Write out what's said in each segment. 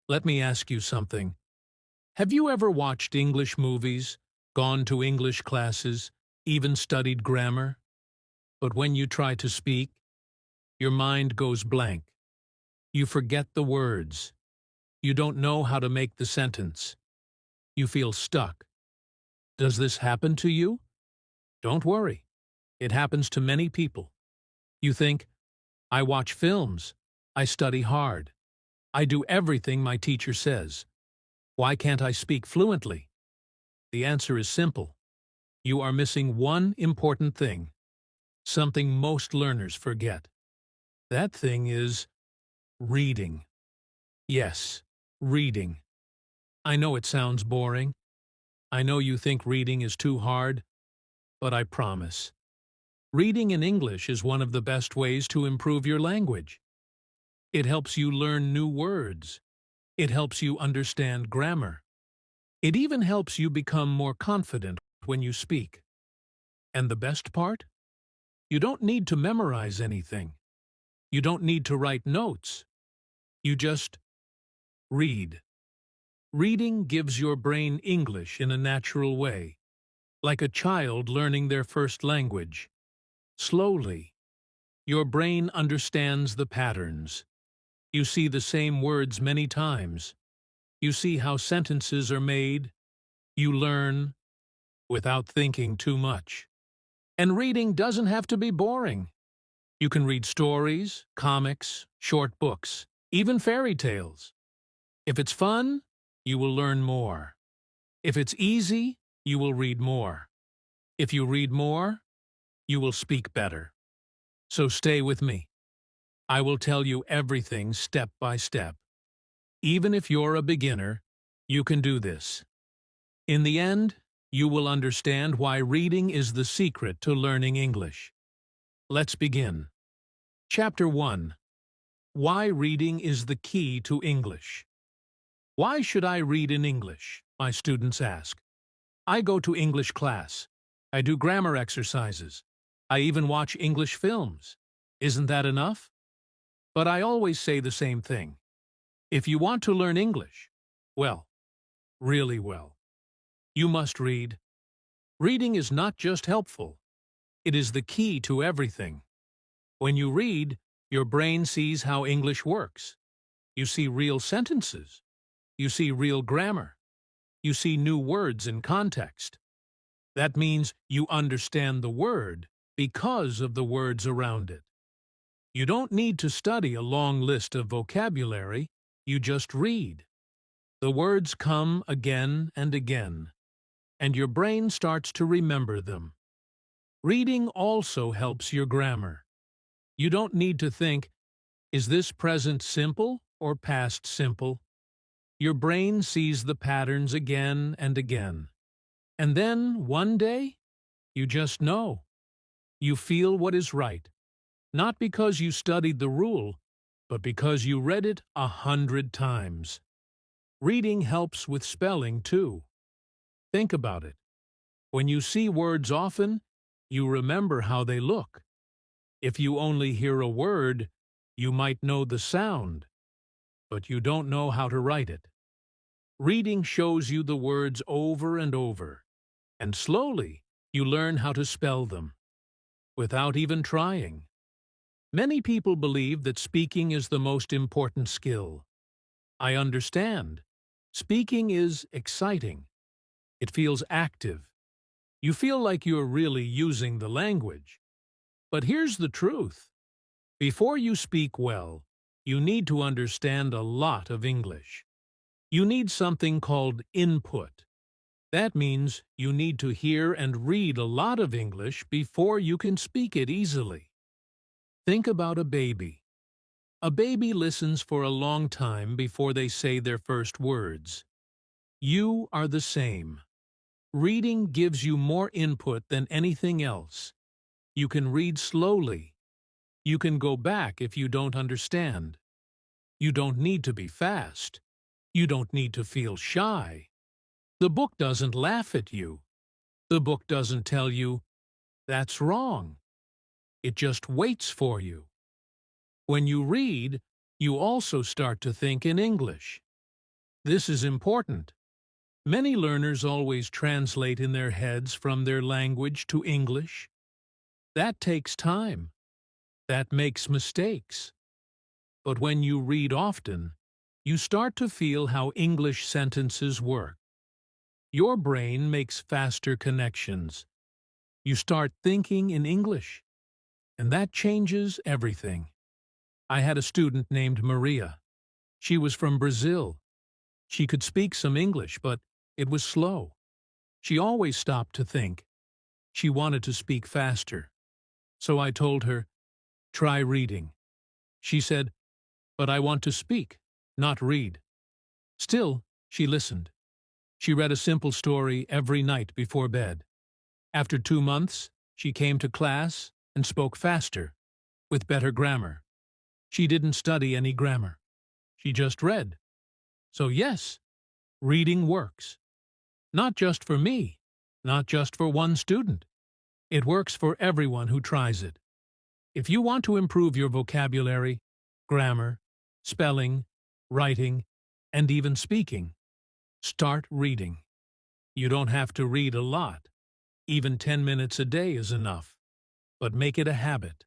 Let me ask you something. Have you ever watched English movies, gone to English classes, even studied grammar? But when you try to speak, your mind goes blank. You forget the words. You don't know how to make the sentence. You feel stuck. Does this happen to you? Don't worry. It happens to many people. You think, I watch films. I study hard. I do everything my teacher says. Why can't I speak fluently? The answer is simple. You are missing one important thing, something most learners forget. That thing is reading. Yes, reading. I know it sounds boring. I know you think reading is too hard, but I promise. Reading in English is one of the best ways to improve your language. It helps you learn new words. It helps you understand grammar. It even helps you become more confident when you speak. And the best part? You don't need to memorize anything. You don't need to write notes. You just read. Reading gives your brain English in a natural way, like a child learning their first language. Slowly, your brain understands the patterns. You see the same words many times. You see how sentences are made. You learn without thinking too much. And reading doesn't have to be boring. You can read stories, comics, short books, even fairy tales. If it's fun, you will learn more. If it's easy, you will read more. If you read more, you will speak better. So stay with me. I will tell you everything step by step. Even if you're a beginner, you can do this. In the end, you will understand why reading is the secret to learning English. Let's begin. Chapter 1. Why reading is the key to English. Why should I read in English? My students ask. I go to English class. I do grammar exercises. I even watch English films. Isn't that enough? But I always say the same thing. If you want to learn English, well, really well, you must read. Reading is not just helpful. It is the key to everything. When you read, your brain sees how English works. You see real sentences. You see real grammar. You see new words in context. That means you understand the word because of the words around it. You don't need to study a long list of vocabulary, you just read. The words come again and again, and your brain starts to remember them. Reading also helps your grammar. You don't need to think, is this present simple or past simple? Your brain sees the patterns again and again. And then, one day, you just know. You feel what is right. Not because you studied the rule, but because you read it 100 times. Reading helps with spelling, too. Think about it. When you see words often, you remember how they look. If you only hear a word, you might know the sound, but you don't know how to write it. Reading shows you the words over and over, and slowly you learn how to spell them, without even trying. Many people believe that speaking is the most important skill. I understand. Speaking is exciting. It feels active. You feel like you're really using the language. But here's the truth. Before you speak well, you need to understand a lot of English. You need something called input. That means you need to hear and read a lot of English before you can speak it easily. Think about a baby. A baby listens for a long time before they say their first words. You are the same. Reading gives you more input than anything else. You can read slowly. You can go back if you don't understand. You don't need to be fast. You don't need to feel shy. The book doesn't laugh at you. The book doesn't tell you, that's wrong. It just waits for you. When you read, you also start to think in English. This is important. Many learners always translate in their heads from their language to English. That takes time. That makes mistakes. But when you read often, you start to feel how English sentences work. Your brain makes faster connections. You start thinking in English, and that changes everything. I had a student named Maria. She was from Brazil. She could speak some English, but it was slow. She always stopped to think. She wanted to speak faster. So I told her, try reading. She said, but I want to speak, not read. Still, she listened. She read a simple story every night before bed. After 2 months, she came to class and spoke faster, with better grammar. She didn't study any grammar. She just read. So yes, reading works. Not just for me, not just for one student. It works for everyone who tries it. If you want to improve your vocabulary, grammar, spelling, writing, and even speaking, start reading. You don't have to read a lot. Even 10 minutes a day is enough. But make it a habit.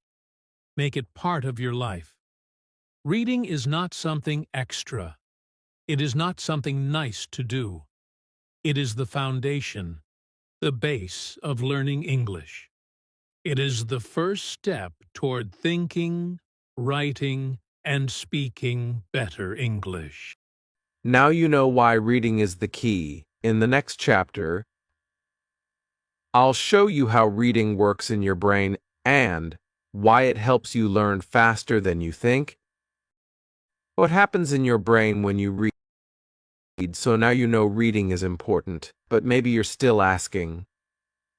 Make it part of your life. Reading is not something extra. It is not something nice to do. It is the foundation, the base of learning English. It is the first step toward thinking, writing, and speaking better English. Now you know why reading is the key. In the next chapter, I'll show you how reading works in your brain and why it helps you learn faster than you think. What happens in your brain when you read? So now you know reading is important, but maybe you're still asking,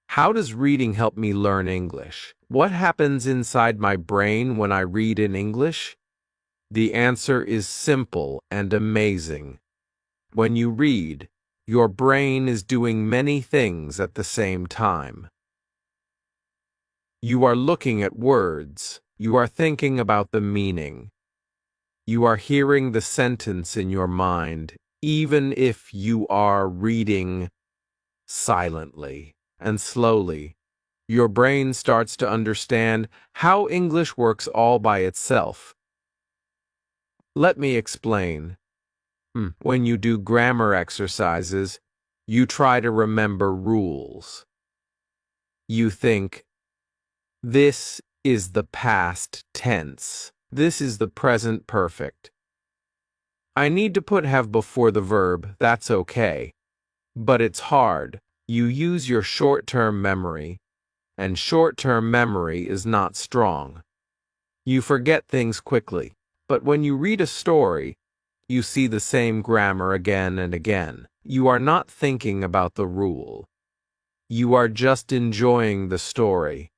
how does reading help me learn English? What happens inside my brain when I read in English? The answer is simple and amazing. When you read, your brain is doing many things at the same time. You are looking at words. You are thinking about the meaning. You are hearing the sentence in your mind, even if you are reading silently and slowly. Your brain starts to understand how English works all by itself. Let me explain. When you do grammar exercises, you try to remember rules. You think, this is the past tense. This is the present perfect. I need to put have before the verb, that's okay. But it's hard. You use your short-term memory, and short-term memory is not strong. You forget things quickly, but when you read a story, you see the same grammar again and again. You are not thinking about the rule. You are just enjoying the story.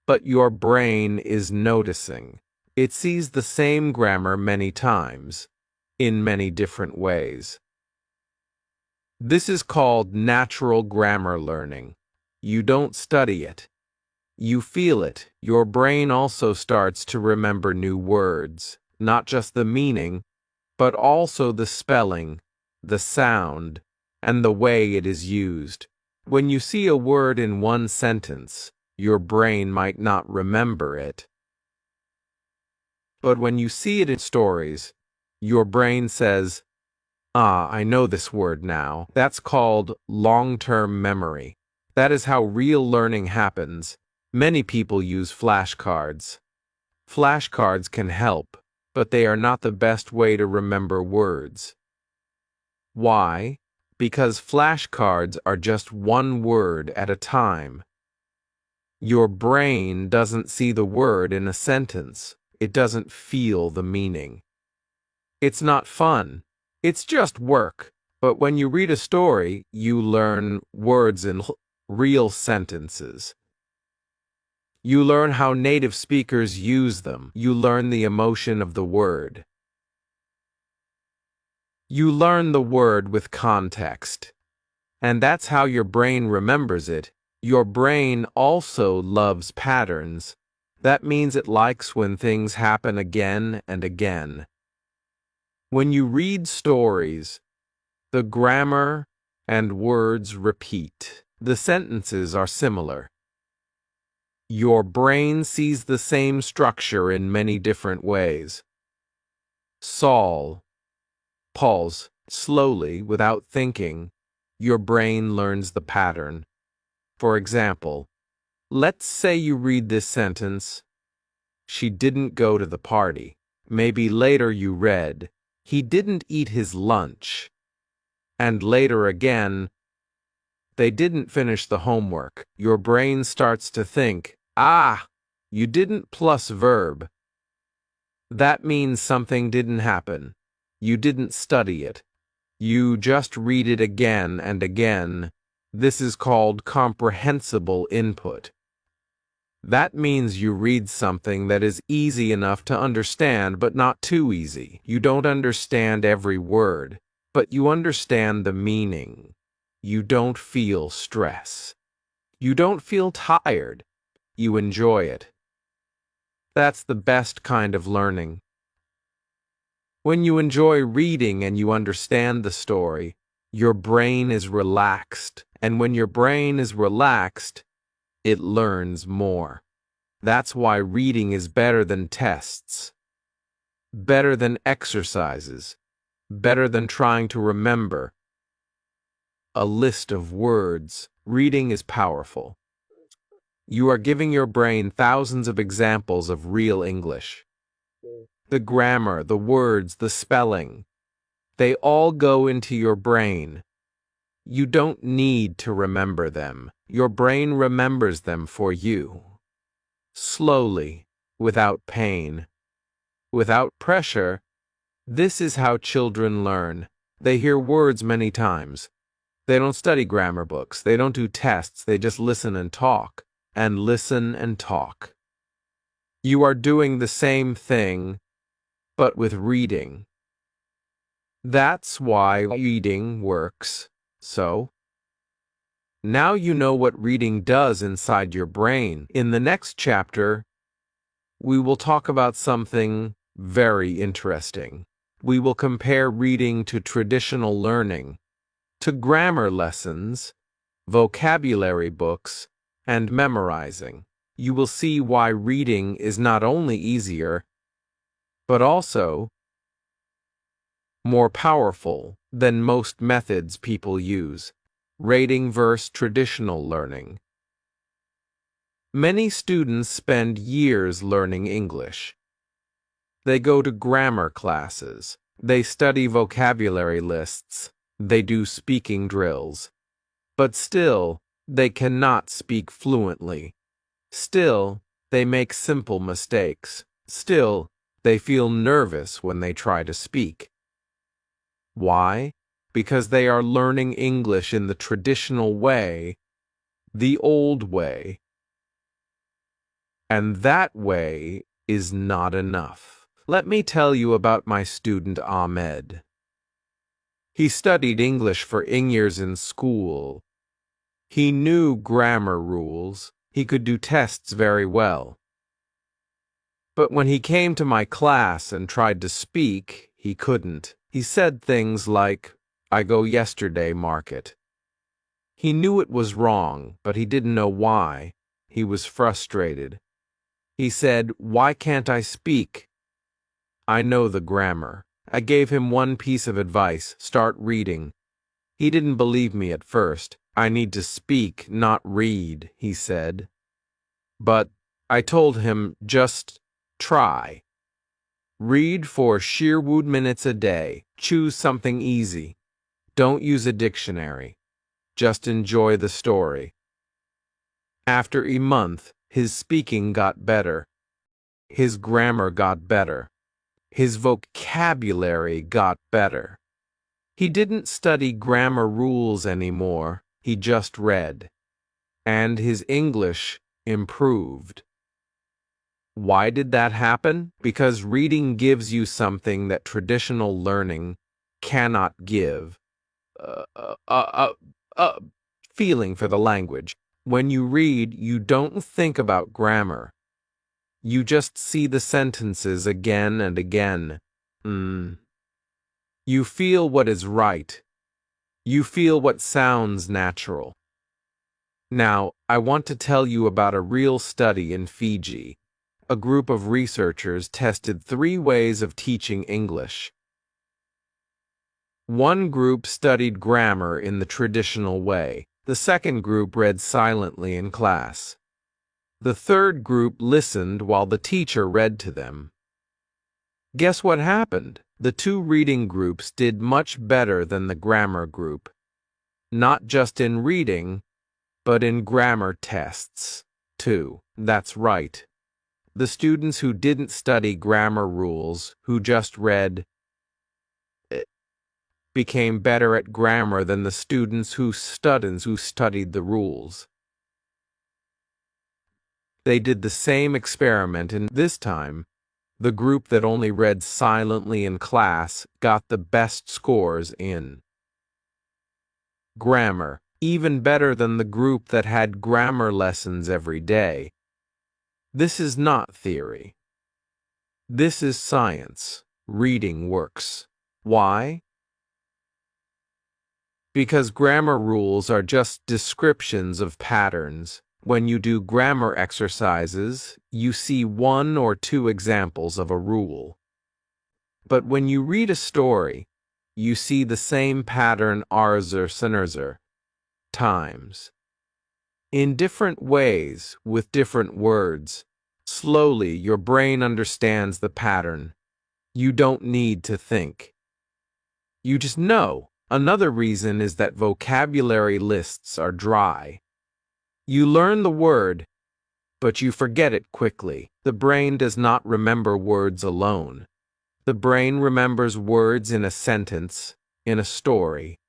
But your brain is noticing. It sees the same grammar many times, in many different ways. This is called natural grammar learning. You don't study it. You feel it. Your brain also starts to remember new words, not just the meaning, but also the spelling, the sound, and the way it is used. When you see a word in one sentence, your brain might not remember it. But when you see it in stories, your brain says, ah, I know this word now. That's called long-term memory. That is how real learning happens. Many people use flashcards. Flashcards can help, but they are not the best way to remember words. Why? Because flashcards are just one word at a time. Your brain doesn't see the word in a sentence. It doesn't feel the meaning. It's not fun. It's just work. But when you read a story, you learn words in real sentences. You learn how native speakers use them. You learn the emotion of the word. You learn the word with context. And that's how your brain remembers it. Your brain also loves patterns. That means it likes when things happen again and again. When you read stories, the grammar and words repeat. The sentences are similar. Your brain sees the same structure in many different ways. Saul, pause, slowly, without thinking. Your brain learns the pattern. For example, let's say you read this sentence, she didn't go to the party. Maybe later you read, he didn't eat his lunch. And later again, they didn't finish the homework. Your brain starts to think, ah, you didn't plus verb. That means something didn't happen. You didn't study it. You just read it again and again. This is called comprehensible input. That means you read something that is easy enough to understand, but not too easy. You don't understand every word, but you understand the meaning. You don't feel stress. You don't feel tired. You enjoy it. That's the best kind of learning. When you enjoy reading and you understand the story, your brain is relaxed. And when your brain is relaxed, it learns more. That's why reading is better than tests, better than exercises, better than trying to remember a list of words. Reading is powerful. You are giving your brain thousands of examples of real English. The grammar, the words, the spelling, they all go into your brain. You don't need to remember them. Your brain remembers them for you. Slowly, without pain, without pressure. This is how children learn. They hear words many times. They don't study grammar books. They don't do tests. They just listen and talk, and listen and talk. You are doing the same thing, but with reading. That's why reading works. So, now you know what reading does inside your brain. In the next chapter, we will talk about something very interesting. We will compare reading to traditional learning, to grammar lessons, vocabulary books, and memorizing. You will see why reading is not only easier, but also more powerful than most methods people use. Rating versus traditional learning. Many students spend years learning English. They go to grammar classes. They study vocabulary lists. They do speaking drills. But still, they cannot speak fluently. Still, they make simple mistakes. Still, they feel nervous when they try to speak. Why? Because they are learning English in the traditional way, the old way. And that way is not enough. Let me tell you about my student Ahmed. He studied English for years in school. He knew grammar rules. He could do tests very well. But when he came to my class and tried to speak, he couldn't. He said things like, "I go yesterday market." He knew it was wrong, but he didn't know why. He was frustrated. He said, "Why can't I speak?" I know the grammar. I gave him one piece of advice: start reading. He didn't believe me at first. "I need to speak, not read," he said. But I told him, just try. Read for Sherwood minutes a day. Choose something easy. Don't use a dictionary. Just enjoy the story. After a month, his speaking got better. His grammar got better. His vocabulary got better. He didn't study grammar rules anymore. He just read. And his English improved. Why did that happen? Because reading gives you something that traditional learning cannot give. Feeling for the language. When you read, you don't think about grammar. You just see the sentences again and again. You feel what is right. You feel what sounds natural. Now, I want to tell you about a real study in Fiji. A group of researchers tested 3 ways of teaching English. One group studied grammar in the traditional way. The second group read silently in class. The third group listened while the teacher read to them. Guess what happened? The 2 reading groups did much better than the grammar group. Not just in reading, but in grammar tests, too. That's right. The students who didn't study grammar rules, who just read, became better at grammar than the students who studied the rules. They did the same experiment, and this time, the group that only read silently in class got the best scores in grammar, even better than the group that had grammar lessons every day. This is not theory. This is science. Reading works. Why? Because grammar rules are just descriptions of patterns. When you do grammar exercises, you see 1 or 2 examples of a rule. But when you read a story, you see the same pattern times. In different ways, with different words. Slowly, your brain understands the pattern. You don't need to think. You just know. Another reason is that vocabulary lists are dry. You learn the word, but you forget it quickly. The brain does not remember words alone. The brain remembers words in a sentence, in a story,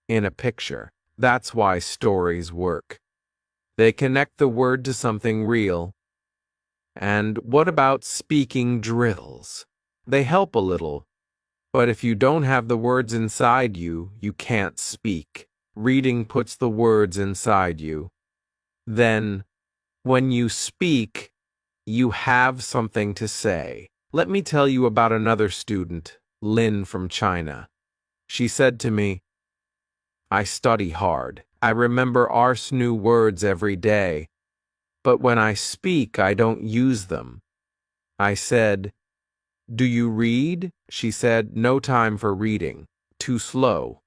in a picture. That's why stories work. They connect the word to something real. And what about speaking drills? They help a little. But if you don't have the words inside you, you can't speak. Reading puts the words inside you. Then, when you speak, you have something to say. Let me tell you about another student, Lin from China. She said to me, I study hard. I remember new words every day. But when I speak, I don't use them. I said, do you read? She said, no time for reading. Too slow.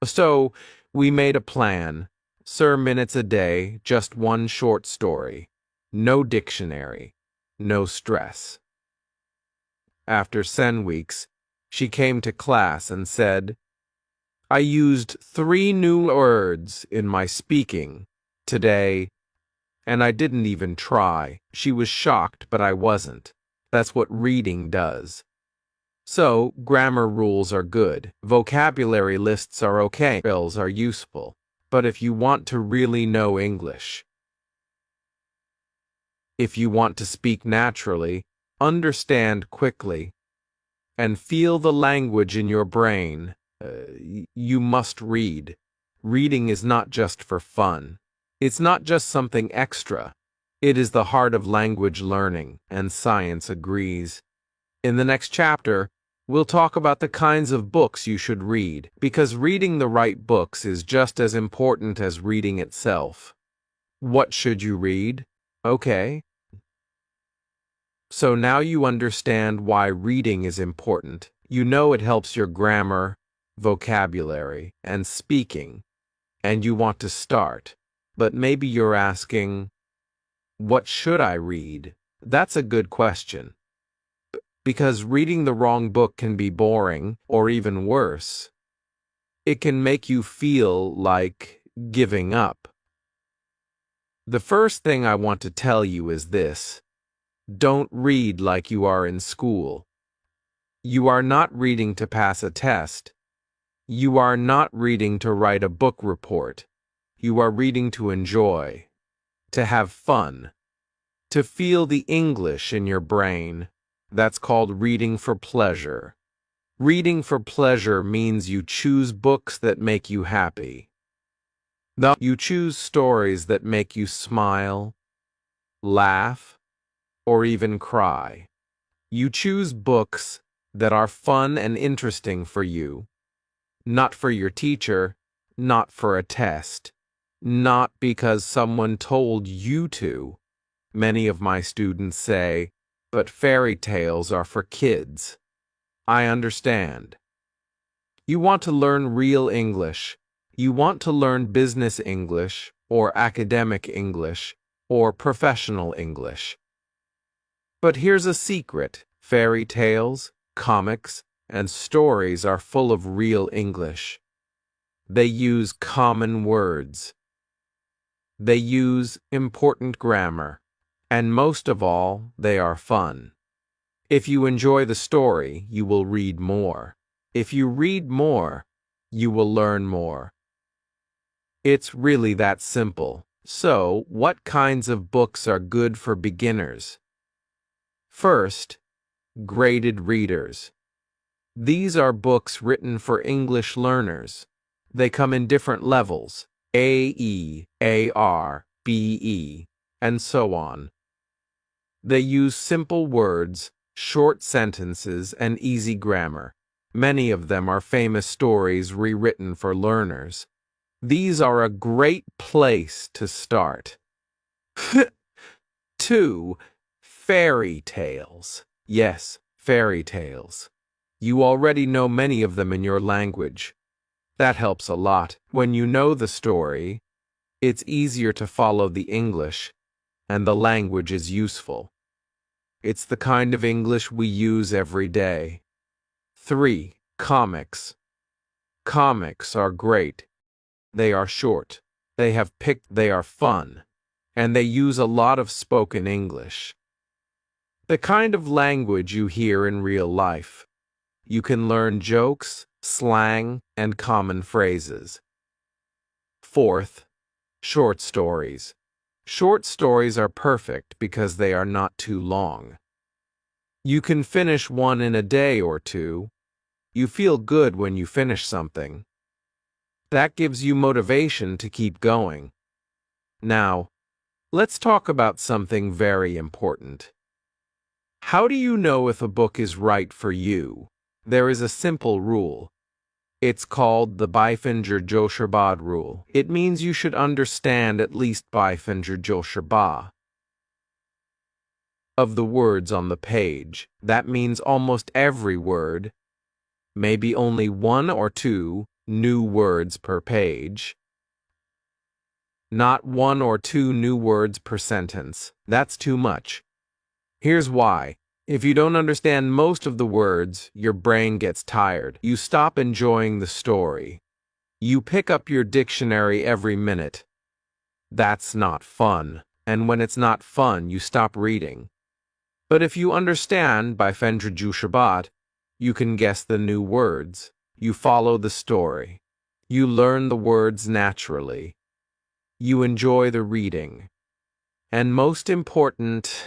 So, we made a plan. Minutes a day, just 1 short story. No dictionary. No stress. After 10 weeks, she came to class and said, I used 3 new words in my speaking today, and I didn't even try. She was shocked, but I wasn't. That's what reading does. So, grammar rules are good. Vocabulary lists are okay. Drills are useful. But if you want to really know English, if you want to speak naturally, understand quickly, and feel the language in your brain, you must read. Reading is not just for fun. It's not just something extra. It is the heart of language learning, and science agrees. In the next chapter, we'll talk about the kinds of books you should read, because reading the right books is just as important as reading itself. What should you read? Okay. So now you understand why reading is important. You know it helps your grammar, vocabulary, and speaking, and you want to start. But maybe you're asking, what should I read? That's a good question. Because reading the wrong book can be boring, or even worse. It can make you feel like giving up. The first thing I want to tell you is this. Don't read like you are in school. You are not reading to pass a test. You are not reading to write a book report. You are reading to enjoy, to have fun, to feel the English in your brain. That's called reading for pleasure. Reading for pleasure means you choose books that make you happy. You choose stories that make you smile, laugh, or even cry. You choose books that are fun and interesting for you, not for your teacher, not for a test, not because someone told you to. Many of my students say, but fairy tales are for kids. I understand. You want to learn real English. You want to learn business English, or academic English, or professional English. But here's a secret. Fairy tales, comics, and stories are full of real English. They use common words. They use important grammar. And most of all, they are fun. If you enjoy the story, you will read more. If you read more, you will learn more. It's really that simple. So, what kinds of books are good for beginners? First, graded readers. These are books written for English learners. They come in different levels, AE, AR, BE, and so on. They use simple words, short sentences, and easy grammar. Many of them are famous stories rewritten for learners. These are a great place to start. 2. Fairy tales. Yes, fairy tales. You already know many of them in your language. That helps a lot. When you know the story, it's easier to follow the English, and the language is useful. It's the kind of English we use every day. 3. Comics. Comics are great. They are short. They are fun. And they use a lot of spoken English. The kind of language you hear in real life. You can learn jokes, slang, and common phrases. 4th, short stories. Short stories are perfect because they are not too long. You can finish one in a day or two. You feel good when you finish something. That gives you motivation to keep going. Now, let's talk about something very important. How do you know if a book is right for you? There is a simple rule. It's called the Beifinger-Joscherbad rule. It means you should understand at least Beifinger-Joscherbad of the words on the page. That means almost every word, maybe only 1 or 2 new words per page. Not 1 or 2 new words per sentence. That's too much. Here's why. If you don't understand most of the words, your brain gets tired. You stop enjoying the story. You pick up your dictionary every minute. That's not fun. And when it's not fun, you stop reading. But if you understand Beifinger-Joscherbad, you can guess the new words. You follow the story. You learn the words naturally. You enjoy the reading. And most important,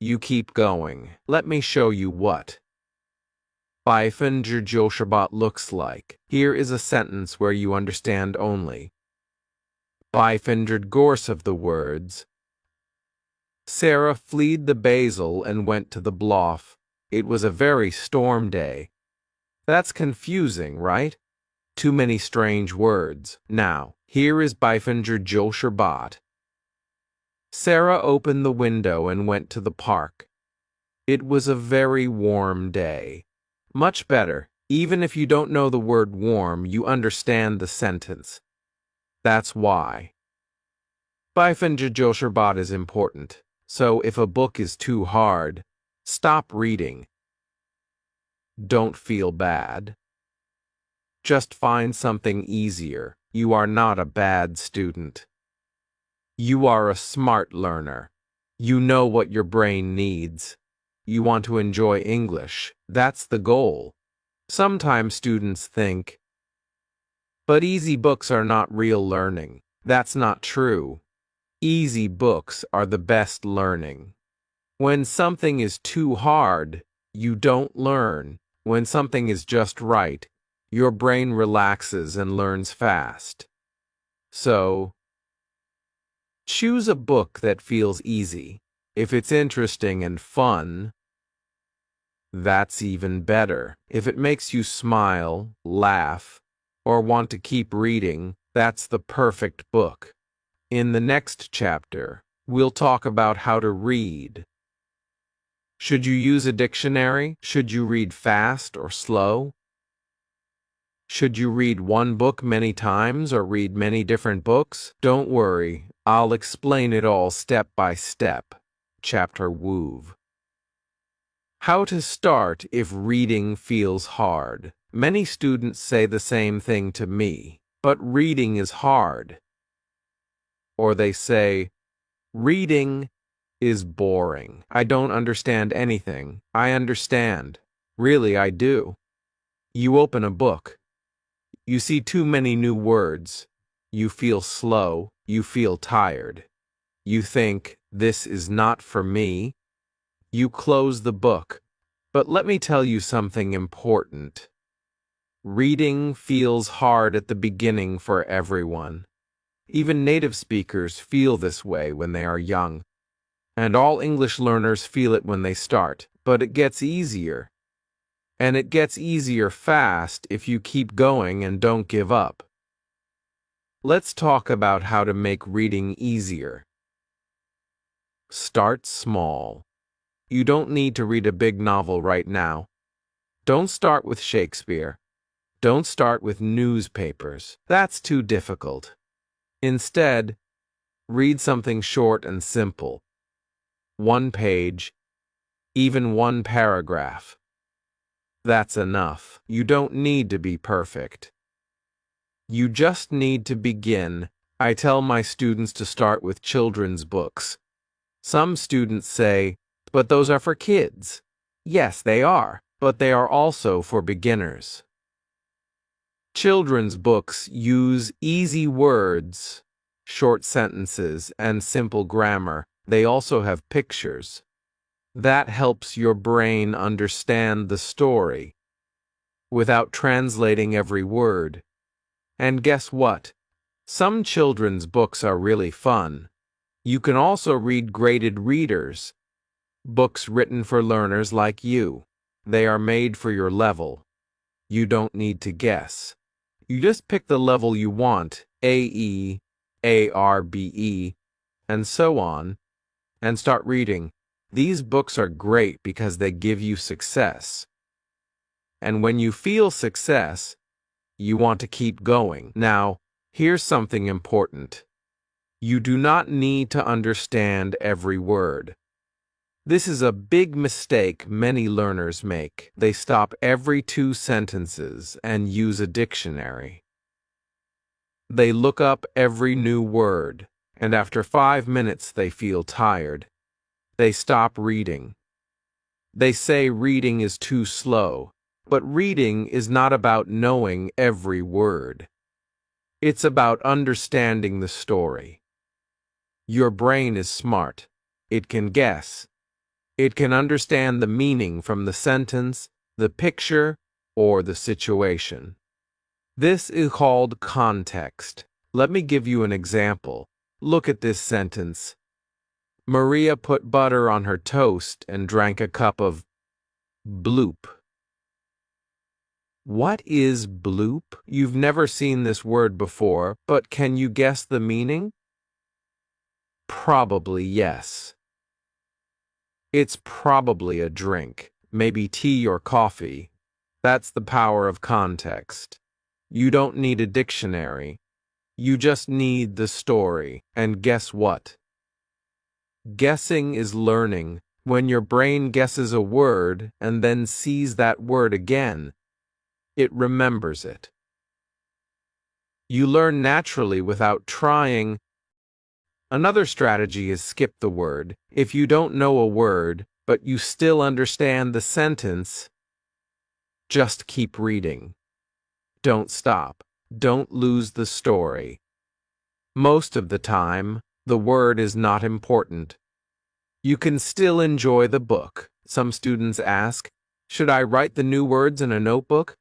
you keep going. Let me show you what Beifinger-Joscherbad looks like. Here is a sentence where you understand only Beifingered course of the words. Sarah fled the basil and went to the bluff. It was a very storm day. That's confusing, right? Too many strange words. Now, here is Beifinger-Joscherbad. Sarah opened the window and went to the park. It was a very warm day. Much better. Even if you don't know the word warm, you understand the sentence. That's why. Beifinger-Joscherbad is important. So if a book is too hard, stop reading. Don't feel bad. Just find something easier. You are not a bad student. You are a smart learner. You know what your brain needs. You want to enjoy English. That's the goal. Sometimes students think, but easy books are not real learning. That's not true. Easy books are the best learning. When something is too hard, you don't learn. When something is just right, your brain relaxes and learns fast. So, choose a book that feels easy. If it's interesting and fun, That's even better. If it makes you smile, laugh, or want to keep reading, that's the perfect book. In the next chapter, we'll talk about how to read. Should you use a dictionary? Should you read fast or slow? Should you read one book many times or read many different books? Don't worry, I'll explain it all step by step. Chapter Wove. How to start if reading feels hard. Many students say the same thing to me, but reading is hard. Or they say, reading is boring. I don't understand anything. I understand. Really, I do. You open a book. You see too many new words. You feel slow. You feel tired. You think, this is not for me. You close the book. But let me tell you something important. Reading feels hard at the beginning for everyone. Even native speakers feel this way when they are young. And all English learners feel it when they start, but it gets easier. And it gets easier fast if you keep going and don't give up. Let's talk about how to make reading easier. Start small. You don't need to read a big novel right now. Don't start with Shakespeare. Don't start with newspapers. That's too difficult. Instead, read something short and simple. One page, even one paragraph. That's enough. You don't need to be perfect. You just need to begin. I tell my students to start with children's books. Some students say, but those are for kids. Yes, they are, but they are also for beginners. Children's books use easy words, short sentences, and simple grammar. They also have pictures. That helps your brain understand the story without translating every word. And guess what? Some children's books are really fun. You can also read graded readers, books written for learners like you. They are made for your level. You don't need to guess. You just pick the level you want, AE, ARBE, and so on, and start reading. These books are great because they give you success. And when you feel success, you want to keep going. Now, here's something important. You do not need to understand every word. This is a big mistake many learners make. They stop every 2 sentences and use a dictionary. They look up every new word, and after 5 minutes they feel tired. They stop reading. They say reading is too slow, but reading is not about knowing every word. It's about understanding the story. Your brain is smart. It can guess. It can understand the meaning from the sentence, the picture, or the situation. This is called context. Let me give you an example. Look at this sentence. Maria put butter on her toast and drank a cup of bloop. What is bloop? You've never seen this word before, but can you guess the meaning? Probably yes. It's probably a drink, maybe tea or coffee. That's the power of context. You don't need a dictionary. You just need the story. And guess what? Guessing is learning. When your brain guesses a word and then sees that word again, it remembers it. You learn naturally without trying. Another strategy is skip the word. If you don't know a word, but you still understand the sentence, just keep reading. Don't stop. Don't lose the story. Most of the time, the word is not important. You can still enjoy the book. Some students ask, should I write the new words in a notebook?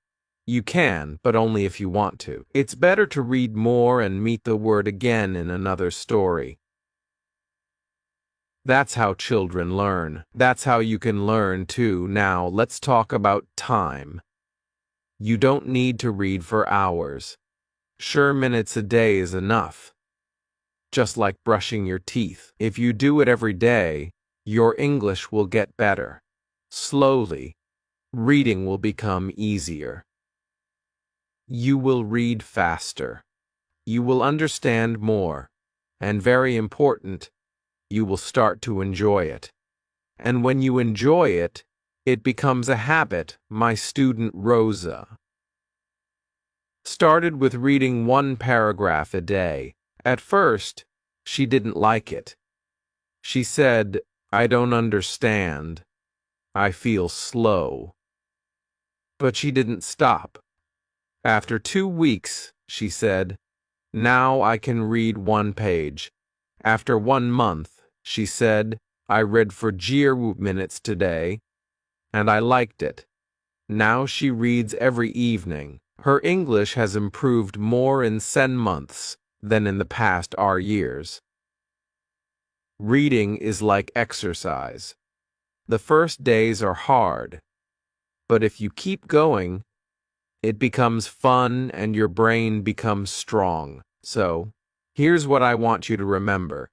You can, but only if you want to. It's better to read more and meet the word again in another story. That's how children learn. That's how you can learn too. Now, let's talk about time. You don't need to read for hours. Sure, minutes a day is enough. Just like brushing your teeth. If you do it every day, your English will get better. Slowly, reading will become easier. You will read faster. You will understand more. And very important, you will start to enjoy it. And when you enjoy it, it becomes a habit. My student Rosa started with reading one paragraph a day. At first, she didn't like it. She said, "I don't understand. I feel slow." But she didn't stop. After 2 weeks, she said, "Now I can read one page." After 1 month, she said, "I read for 0 minutes today, and I liked it." Now she reads every evening. Her English has improved more in 10 months than in the past years. Reading is like exercise. The first days are hard, but if you keep going, it becomes fun and your brain becomes strong. So, here's what I want you to remember.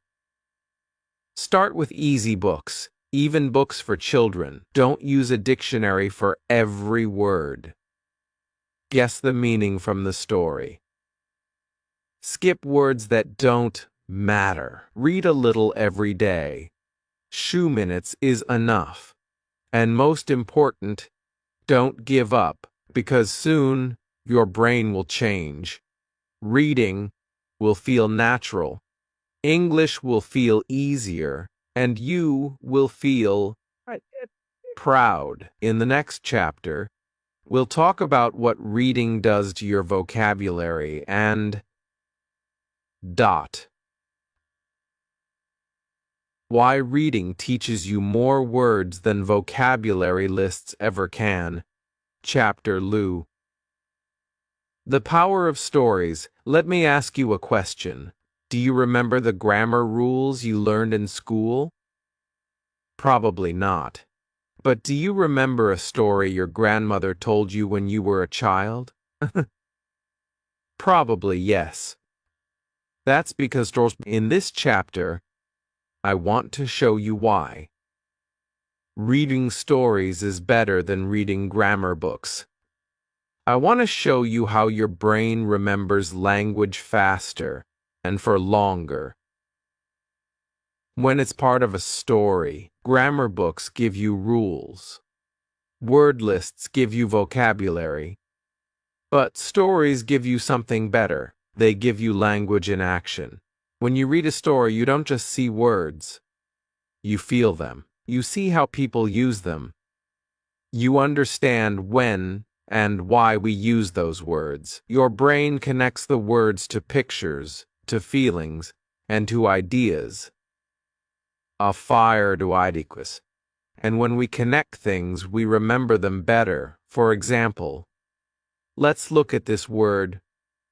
Start with easy books, even books for children. Don't use a dictionary for every word. Guess the meaning from the story. Skip words that don't matter. Read a little every day. 2 minutes is enough. And most important, don't give up, because soon your brain will change. Reading will feel natural. English will feel easier, and you will feel proud. In the next chapter, we'll talk about what reading does to your vocabulary and why reading teaches you more words than vocabulary lists ever can. Chapter Lu. The power of stories. Let me ask you a question. Do you remember the grammar rules you learned in school? Probably not. But do you remember a story your grandmother told you when you were a child? Probably yes. That's because in this chapter, I want to show you why. Reading stories is better than reading grammar books. I want to show you how your brain remembers language faster and for longer. When it's part of a story, grammar books give you rules. Word lists give you vocabulary. But stories give you something better. They give you language in action. When you read a story, you don't just see words. You feel them. You see how people use them. You understand when and why we use those words. Your brain connects the words to pictures, to feelings, and to ideas. A fire to ideas. And when we connect things, we remember them better. For example, let's look at this word,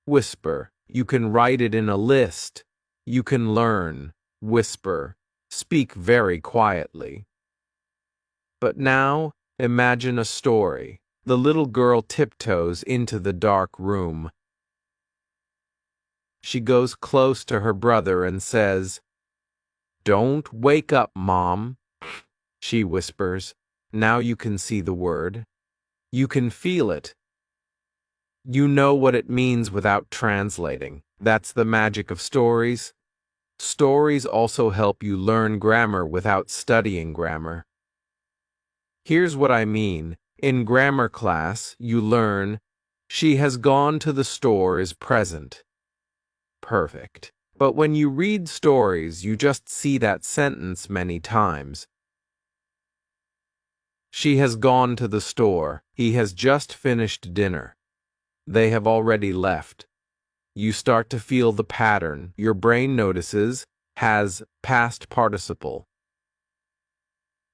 whisper. You can write it in a list. You can learn, whisper, speak very quietly. But now, imagine a story. The little girl tiptoes into the dark room. She goes close to her brother and says, "Don't wake up, Mom," she whispers. Now you can see the word. You can feel it. You know what it means without translating. That's the magic of stories. Stories also help you learn grammar without studying grammar. Here's what I mean. In grammar class, you learn, "She has gone to the store" is present. Perfect. But when you read stories, you just see that sentence many times. She has gone to the store. He has just finished dinner. They have already left. You start to feel the pattern. Your brain notices, has past participle.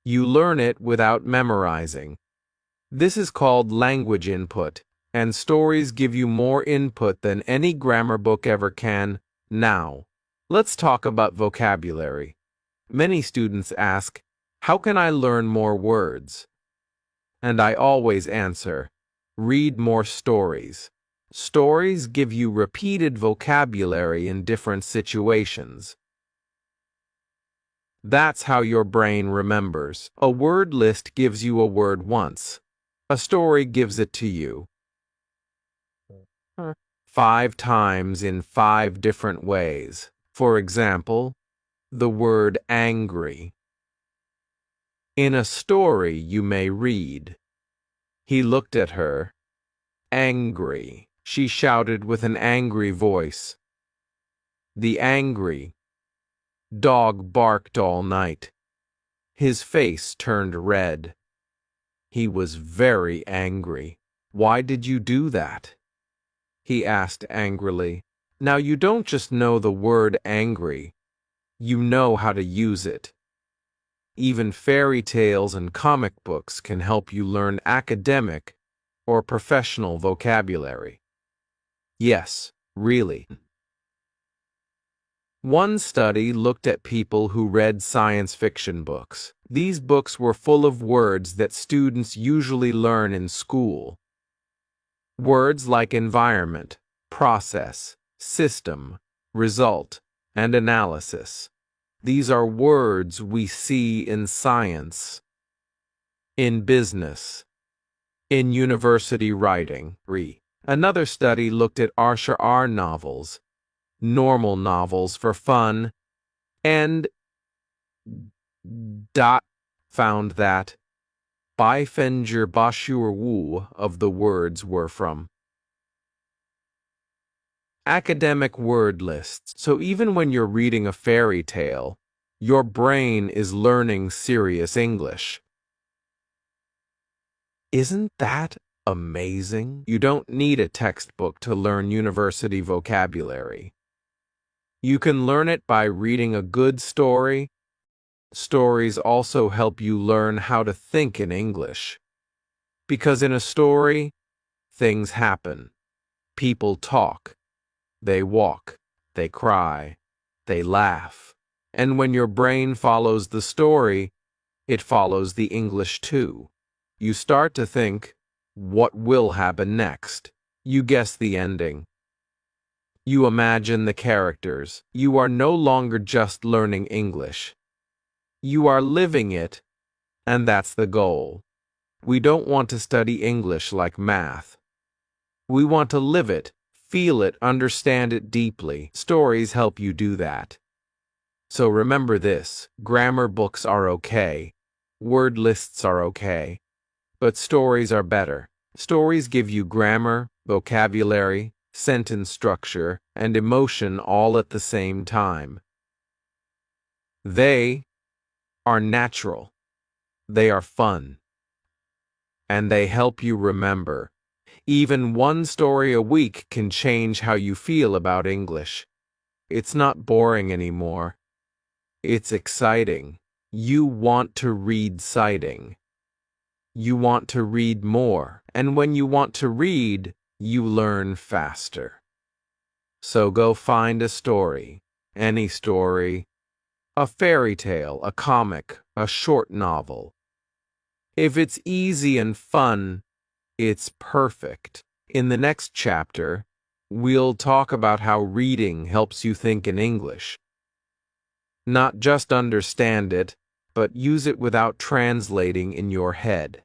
You learn it without memorizing. This is called language input, and stories give you more input than any grammar book ever can. Now, let's talk about vocabulary. Many students ask, how can I learn more words? And I always answer, read more stories. Stories give you repeated vocabulary in different situations. That's how your brain remembers. A word list gives you a word once. A story gives it to you 5 times in 5 different ways. For example, the word angry. In a story you may read, he looked at her, angry. She shouted with an angry voice. The angry dog barked all night. His face turned red. He was very angry. Why did you do that? He asked angrily. Now you don't just know the word angry, you know how to use it. Even fairy tales and comic books can help you learn academic or professional vocabulary. Yes, really. One study looked at people who read science fiction books. These books were full of words that students usually learn in school. Words like environment, process, system, result, and analysis. These are words we see in science, in business, in university writing. Another study looked at R novels, normal novels for fun, and found that Beifenger Bashur Wu of the words were from academic word lists. So even when you're reading a fairy tale, your brain is learning serious English. Isn't that amazing? You don't need a textbook to learn university vocabulary. You can learn it by reading a good story. Stories also help you learn how to think in English. Because in a story, things happen. People talk. They walk. They cry. They laugh. And when your brain follows the story, it follows the English too. You start to think, what will happen next? You guess the ending. You imagine the characters. You are no longer just learning English. You are living it, and that's the goal. We don't want to study English like math. We want to live it, feel it, understand it deeply. Stories help you do that. So remember this, grammar books are okay, word lists are okay, but stories are better. Stories give you grammar, vocabulary, sentence structure, and emotion all at the same time. They are natural. They are fun. And they help you remember. Even one story a week can change how you feel about English. It's not boring anymore. It's exciting. You want to read citing. You want to read more. And when you want to read, you learn faster. So go find a story. Any story. A fairy tale, a comic, a short novel. If it's easy and fun, it's perfect. In the next chapter, we'll talk about how reading helps you think in English. Not just understand it, but use it without translating in your head.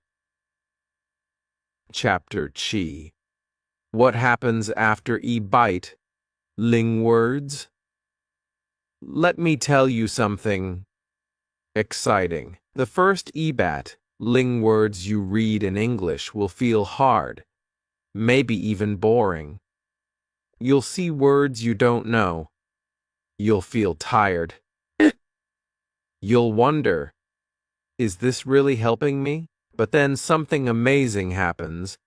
Chapter Chi. What happens after bite? Ling words? Let me tell you something exciting. The first ling words you read in English will feel hard, maybe even boring. You'll see words you don't know. You'll feel tired. You'll wonder, is this really helping me? But then something amazing happens.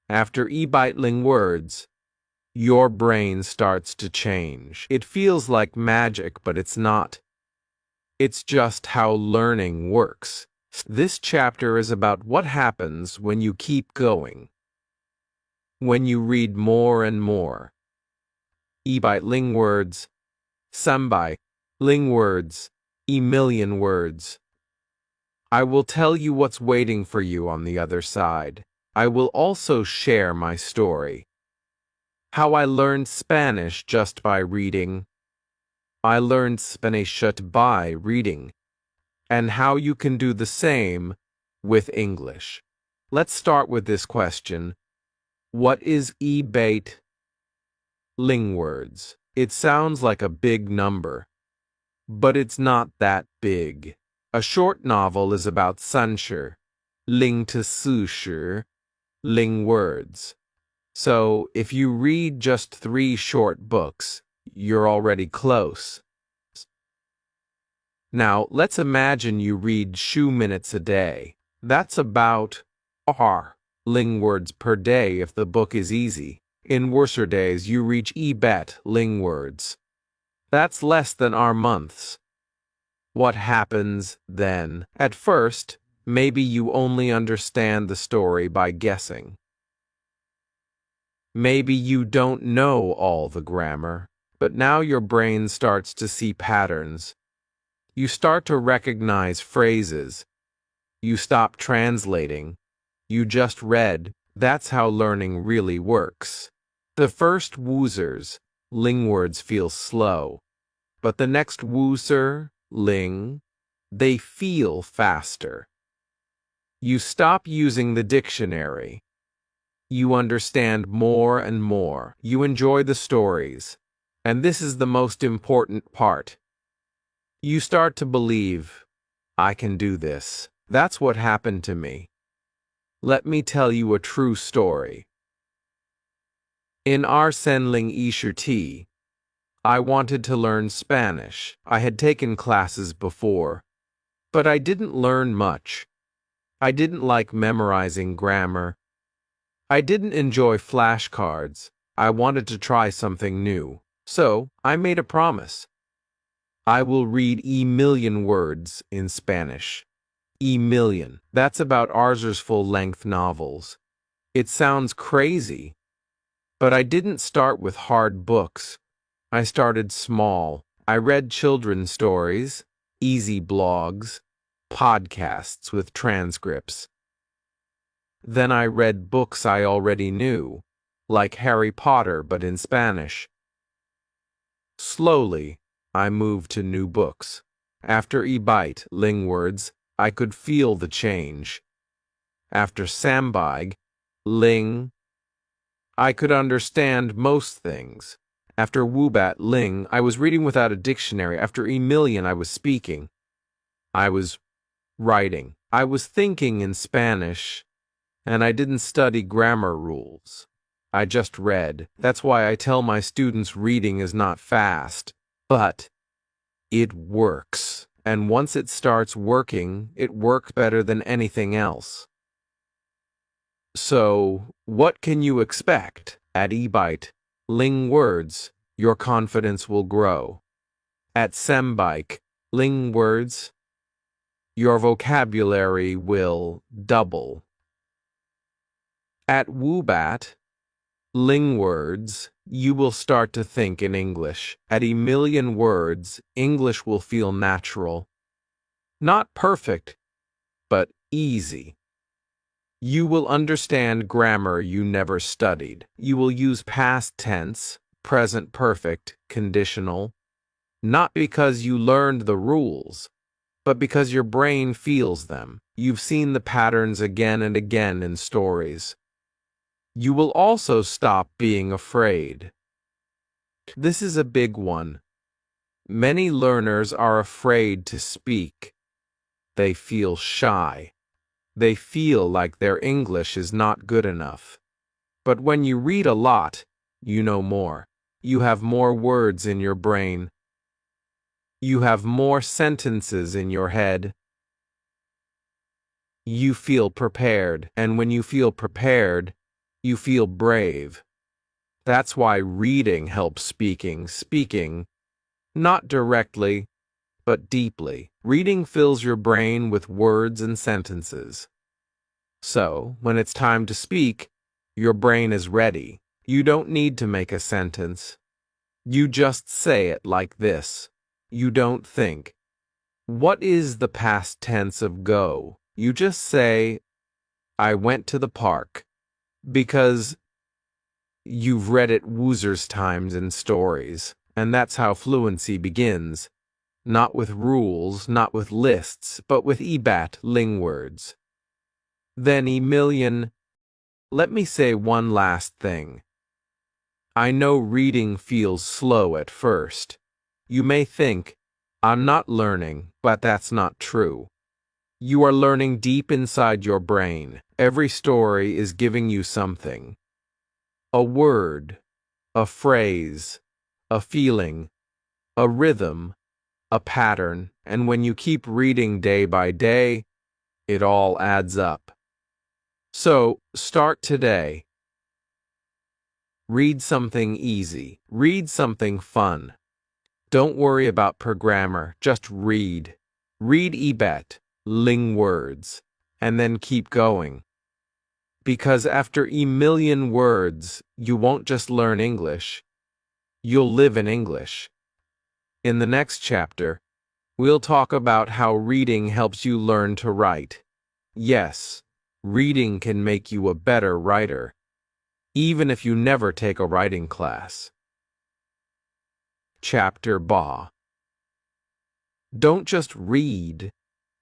After ling words, your brain starts to change. It feels like magic, but it's not. It's just how learning works. This chapter is about what happens when you keep going. When you read more and more. ling words, ling words, million words. I will tell you what's waiting for you on the other side. I will also share my story. How I learned Spanish just by reading. I learned Spanish just by reading. And how you can do the same with English. Let's start with this question. What is e-bait? Lingwords. It sounds like a big number, but it's not that big. A short novel is about censure, ling to sushi, ling words. So if you read just 3 short books, you're already close. Now, let's imagine you read 2 minutes a day. That's about ling words per day if the book is easy. In worser days, you reach bet ling words. That's less than our months. What happens then? At first, maybe you only understand the story by guessing. Maybe you don't know all the grammar, but now your brain starts to see patterns. You start to recognize phrases. You stop translating. You just read. That's how learning really works. The first woozers, ling words feel slow, but the next woozer, ling, they feel faster. You stop using the dictionary. You understand more and more. You enjoy the stories. And this is the most important part. You start to believe, I can do this. That's what happened to me. Let me tell you a true story. In our Senling Ishirti, I wanted to learn Spanish. I had taken classes before, but I didn't learn much. I didn't like memorizing grammar. I didn't enjoy flashcards. I wanted to try something new. So I made a promise. I will read million words in Spanish. Million. That's about Arzer's full-length novels. It sounds crazy, but I didn't start with hard books. I started small. I read children's stories, easy blogs, podcasts with transcripts. Then I read books I already knew, like Harry Potter but in Spanish. Slowly, I moved to new books. After Ebite, Ling words, I could feel the change. After Sambaig, Ling, I could understand most things. After Wubat, Ling, I was reading without a dictionary. After Emilian, I was speaking. I was writing. I was thinking in Spanish, and I didn't study grammar rules. I just read. That's why I tell my students reading is not fast, but it works. And once it starts working, it works better than anything else. So, what can you expect? At eBite, Ling words, your confidence will grow. At Sembike, Ling words, your vocabulary will double. At Wubat, Ling words, you will start to think in English. At a million words, English will feel natural. Not perfect, but easy. You will understand grammar you never studied. You will use past tense, present perfect, conditional, not because you learned the rules, but because your brain feels them. You've seen the patterns again and again in stories. You will also stop being afraid. This is a big one. Many learners are afraid to speak. They feel shy. They feel like their English is not good enough. But when you read a lot, you know more. You have more words in your brain. You have more sentences in your head. You feel prepared, and when you feel prepared, you feel brave. That's why reading helps speaking. Speaking, not directly, but deeply. Reading fills your brain with words and sentences. So, when it's time to speak, your brain is ready. You don't need to make a sentence. You just say it like this. You don't think. What is the past tense of go? You just say, I went to the park, because you've read it woozers times in stories, and that's how fluency begins. Not with rules, not with lists, but with EBAT ling words. Then Emilian, let me say one last thing. I know reading feels slow at first. You may think, I'm not learning, but that's not true. You are learning deep inside your brain. Every story is giving you something. A word, a phrase, a feeling, a rhythm, a pattern, and when you keep reading day by day, it all adds up. So, start today. Read something easy. Read something fun. Don't worry about per grammar, just read. Read EBAT, ling words, and then keep going. Because after a million words, you won't just learn English, you'll live in English. In the next chapter, we'll talk about how reading helps you learn to write. Yes, reading can make you a better writer, even if you never take a writing class. Chapter Ba. Don't just read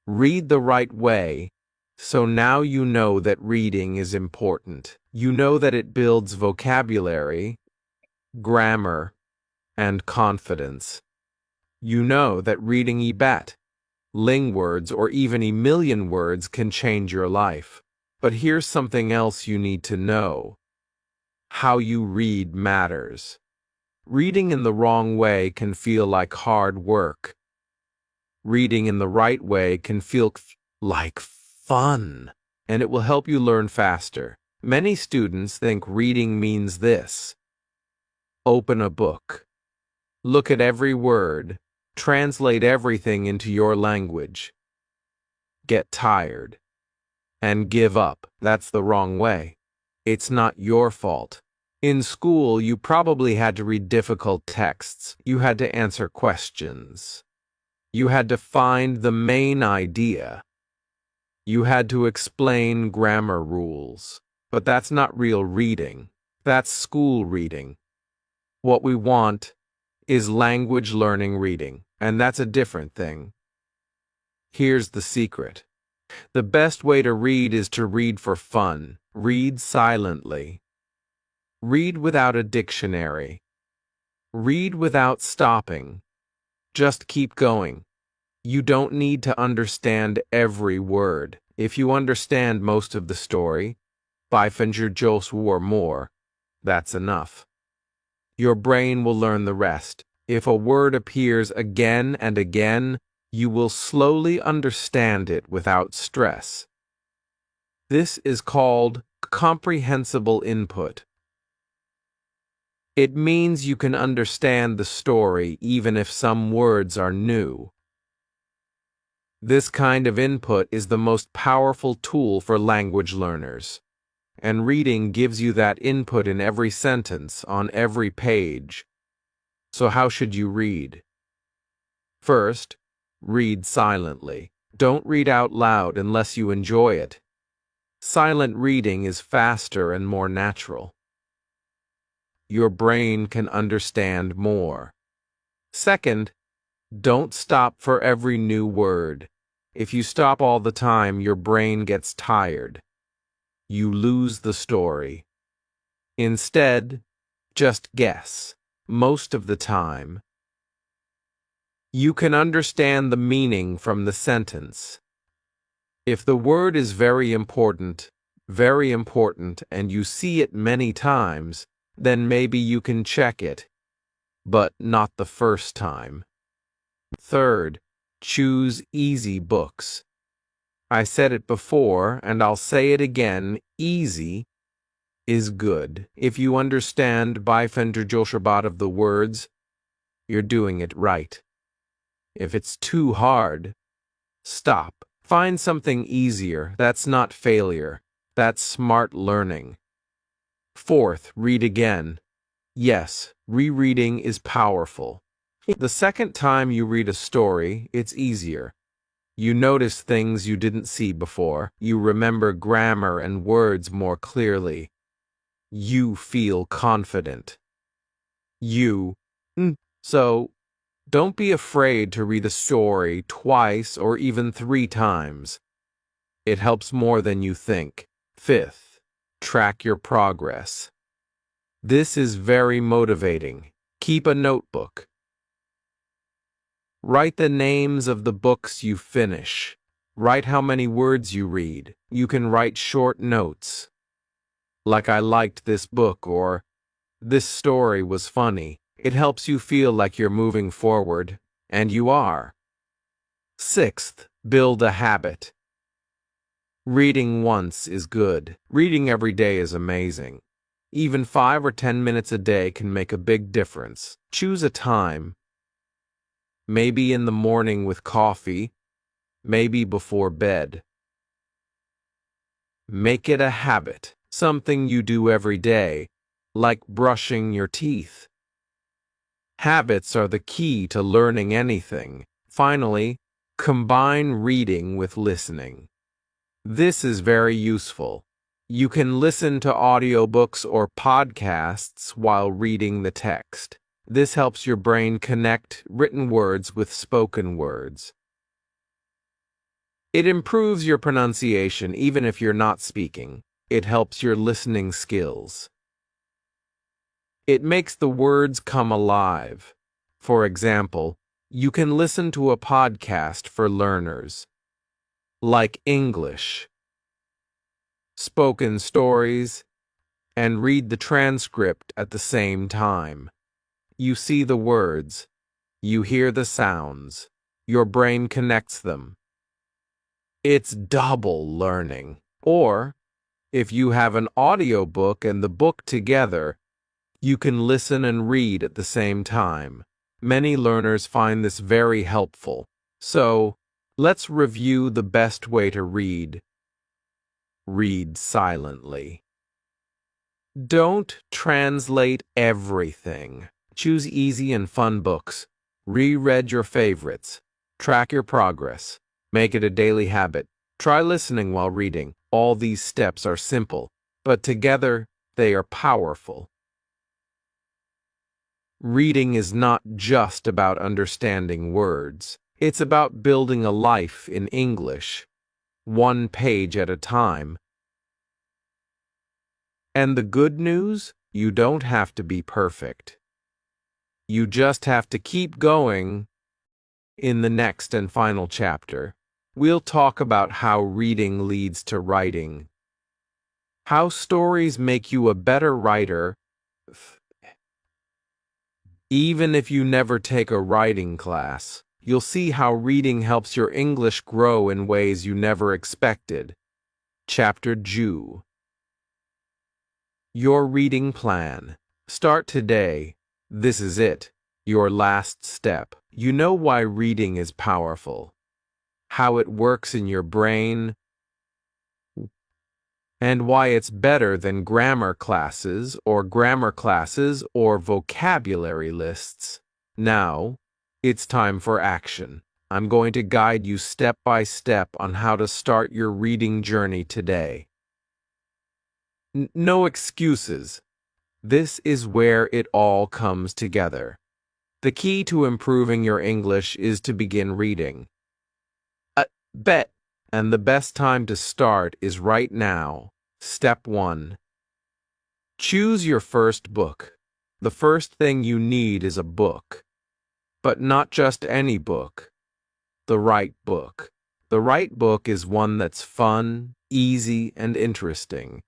the right way. So now you know that reading is important. You know that it builds vocabulary, grammar, and confidence. You know that reading EBAT, ling words, or even a million words can change your life. But here's something else you need to know. How you read matters. Reading in the wrong way can feel like hard work. Reading in the right way can feel like fun, and it will help you learn faster. Many students think reading means this. Open a book. Look at every word. Translate everything into your language. Get tired. And give up. That's the wrong way. It's not your fault. In school, you probably had to read difficult texts. You had to answer questions. You had to find the main idea. You had to explain grammar rules. But that's not real reading. That's school reading. What we want is language learning reading, and that's a different thing. Here's the secret. The best way to read is to read for fun. Read silently. Read without a dictionary. Read without stopping. Just keep going. You don't need to understand every word. If you understand most of the story, 500 Jos or more, that's enough. Your brain will learn the rest. If a word appears again and again, you will slowly understand it without stress. This is called comprehensible input. It means you can understand the story even if some words are new. This kind of input is the most powerful tool for language learners, and reading gives you that input in every sentence, on every page. So how should you read? First, read silently. Don't read out loud unless you enjoy it. Silent reading is faster and more natural. Your brain can understand more. Second, don't stop for every new word. If you stop all the time, your brain gets tired. You lose the story. Instead, just guess. Most of the time, you can understand the meaning from the sentence. If the word is very important, and you see it many times, then maybe you can check it, but not the first time. Third, choose easy books. I said it before, and I'll say it again, easy is good. If you understand 500 Joshabat of the words, you're doing it right. If it's too hard, stop. Find something easier. That's not failure. That's smart learning. Fourth, read again. Yes, rereading is powerful. The second time you read a story, it's easier. You notice things you didn't see before. You remember grammar and words more clearly. You feel confident. So, don't be afraid to read a story twice or even 3 times. It helps more than you think. Fifth, track your progress. This is very motivating. Keep a notebook. Write the names of the books you finish. Write how many words you read. You can write short notes, like I liked this book or this story was funny. It helps you feel like you're moving forward, and you are. Sixth, build a habit. Reading once is good. Reading every day is amazing. Even 5 or 10 minutes a day can make a big difference. Choose a time. Maybe in the morning with coffee, maybe before bed. Make it a habit, something you do every day, like brushing your teeth. Habits are the key to learning anything. Finally, combine reading with listening. This is very useful. You can listen to audiobooks or podcasts while reading the text. This helps your brain connect written words with spoken words. It improves your pronunciation even if you're not speaking. It helps your listening skills. It makes the words come alive. For example, you can listen to a podcast for learners, like English, spoken stories, and read the transcript at the same time. You see the words, you hear the sounds, your brain connects them. It's double learning. Or, if you have an audiobook and the book together, you can listen and read at the same time. Many learners find this very helpful. So, let's review the best way to read. Read silently. Don't translate everything. Choose easy and fun books. Reread your favorites. Track your progress. Make it a daily habit. Try listening while reading. All these steps are simple, but together they are powerful. Reading is not just about understanding words. It's about building a life in English, one page at a time. And the good news? You don't have to be perfect. You just have to keep going. In the next and final chapter, we'll talk about how reading leads to writing, how stories make you a better writer, even if you never take a writing class. You'll see how reading helps your English grow in ways you never expected. Chapter 2. Your reading plan. Start today. This is it. Your last step. You know why reading is powerful, how it works in your brain, and why it's better than grammar classes or vocabulary lists. Now, it's time for action. I'm going to guide you step by step on how to start your reading journey today. No excuses. This is where it all comes together. The key to improving your English is to begin reading. Bet. And the best time to start is right now. Step 1. Choose your first book. The first thing you need is a book. But not just any book. The right book. The right book is one that's fun, easy, and interesting.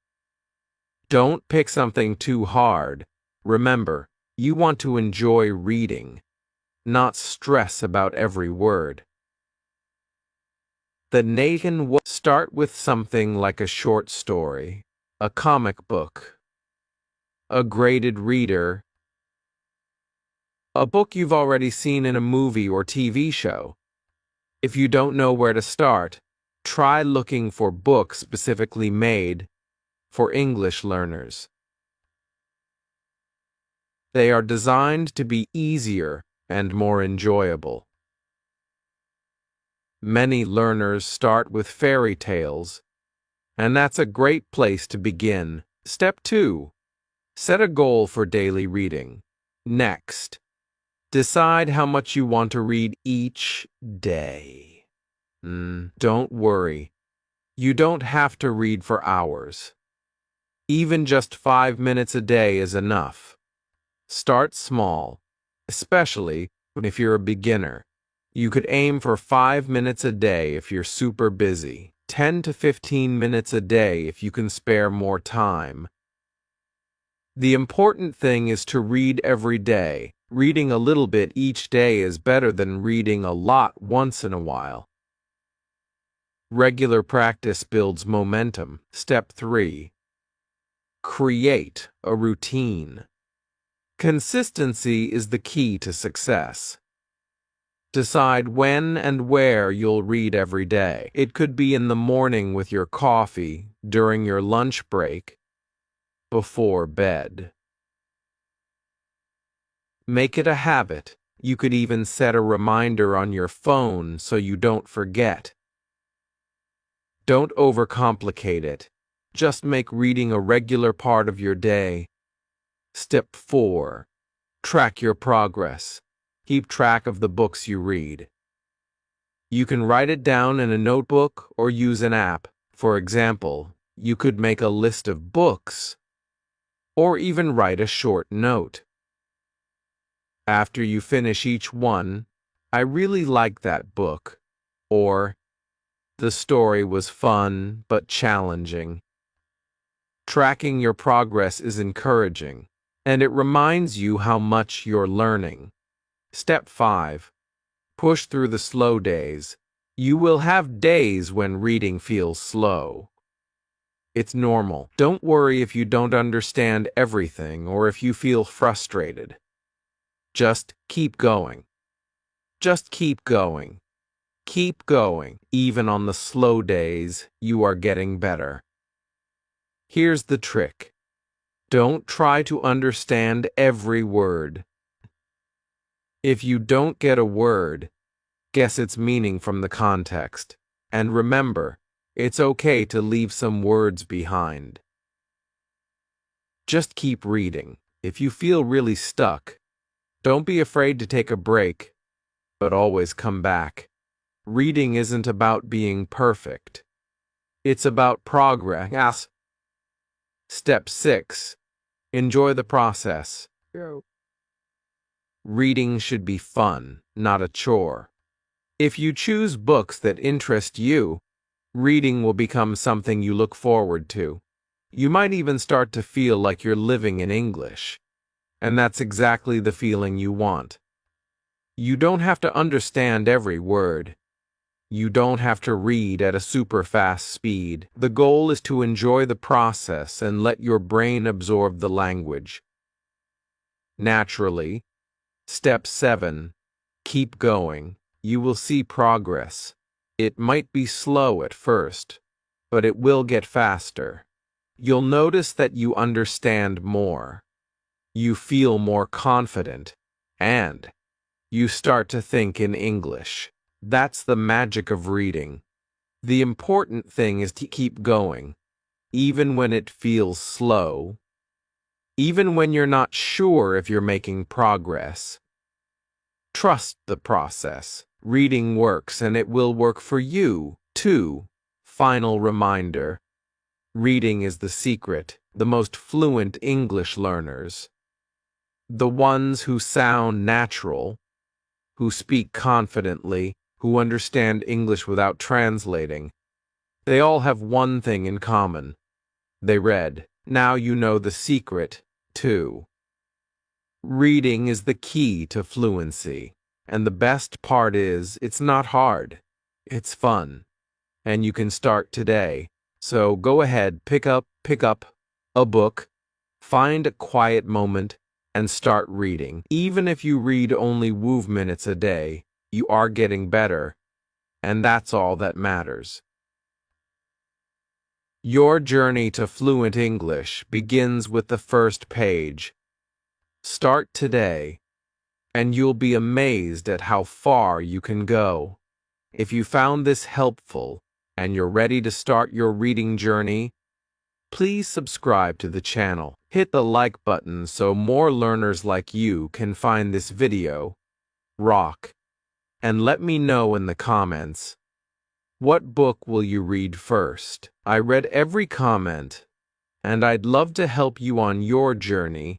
Don't pick something too hard. Remember, you want to enjoy reading, not stress about every word. Start with something like a short story, a comic book, a graded reader, a book you've already seen in a movie or TV show. If you don't know where to start, try looking for books specifically made for English learners. They are designed to be easier and more enjoyable. Many learners start with fairy tales, and that's a great place to begin. Step 2. Set a goal for daily reading. Next, decide how much you want to read each day. Don't worry. You don't have to read for hours. Even just 5 minutes a day is enough. Start small, especially if you're a beginner. You could aim for 5 minutes a day if you're super busy, 10 to 15 minutes a day if you can spare more time. The important thing is to read every day. Reading a little bit each day is better than reading a lot once in a while. Regular practice builds momentum. Step 3. Create a routine. Consistency is the key to success. Decide when and where you'll read every day. It could be in the morning with your coffee, during your lunch break, before bed. Make it a habit. You could even set a reminder on your phone so you don't forget. Don't overcomplicate it. Just make reading a regular part of your day. Step 4. Track your progress. Keep track of the books you read. You can write it down in a notebook or use an app. For example, you could make a list of books or even write a short note. After you finish each one, I really like that book, or the story was fun but challenging. Tracking your progress is encouraging, and it reminds you how much you're learning. Step 5. Push through the slow days. You will have days when reading feels slow. It's normal. Don't worry if you don't understand everything or if you feel frustrated. Just keep going. Just keep going. Keep going. Even on the slow days, you are getting better. Here's the trick. Don't try to understand every word. If you don't get a word, guess its meaning from the context. And remember, it's okay to leave some words behind. Just keep reading. If you feel really stuck, don't be afraid to take a break, but always come back. Reading isn't about being perfect. It's about progress. Step 6. Enjoy the process. Reading should be fun, not a chore. If you choose books that interest you, reading will become something you look forward to. You might even start to feel like you're living in English. And that's exactly the feeling you want. You don't have to understand every word. You don't have to read at a super fast speed. The goal is to enjoy the process and let your brain absorb the language. Naturally, Step 7. Keep going. You will see progress. It might be slow at first, but it will get faster. You'll notice that you understand more. You feel more confident, and you start to think in English. That's the magic of reading. The important thing is to keep going, even when it feels slow, even when you're not sure if you're making progress. Trust the process. Reading works, and it will work for you, too. Final reminder. Reading is the secret. The most fluent English learners, the ones who sound natural, who speak confidently, who understand English without translating, they all have one thing in common. They read. Now you know the secret, too. Reading is the key to fluency. And the best part is, it's not hard. It's fun. And you can start today. So go ahead, pick up a book, find a quiet moment, and start reading. Even if you read only 5 minutes a day, you are getting better. And that's all that matters. Your journey to fluent English begins with the first page. Start today. and you'll be amazed at how far you can go. If you found this helpful and you're ready to start your reading journey, please subscribe to the channel. Hit the like button so more learners like you can find this video. Rock. And let me know in the comments, what book will you read first? I read every comment, and I'd love to help you on your journey.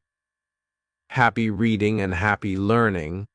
Happy reading and happy learning.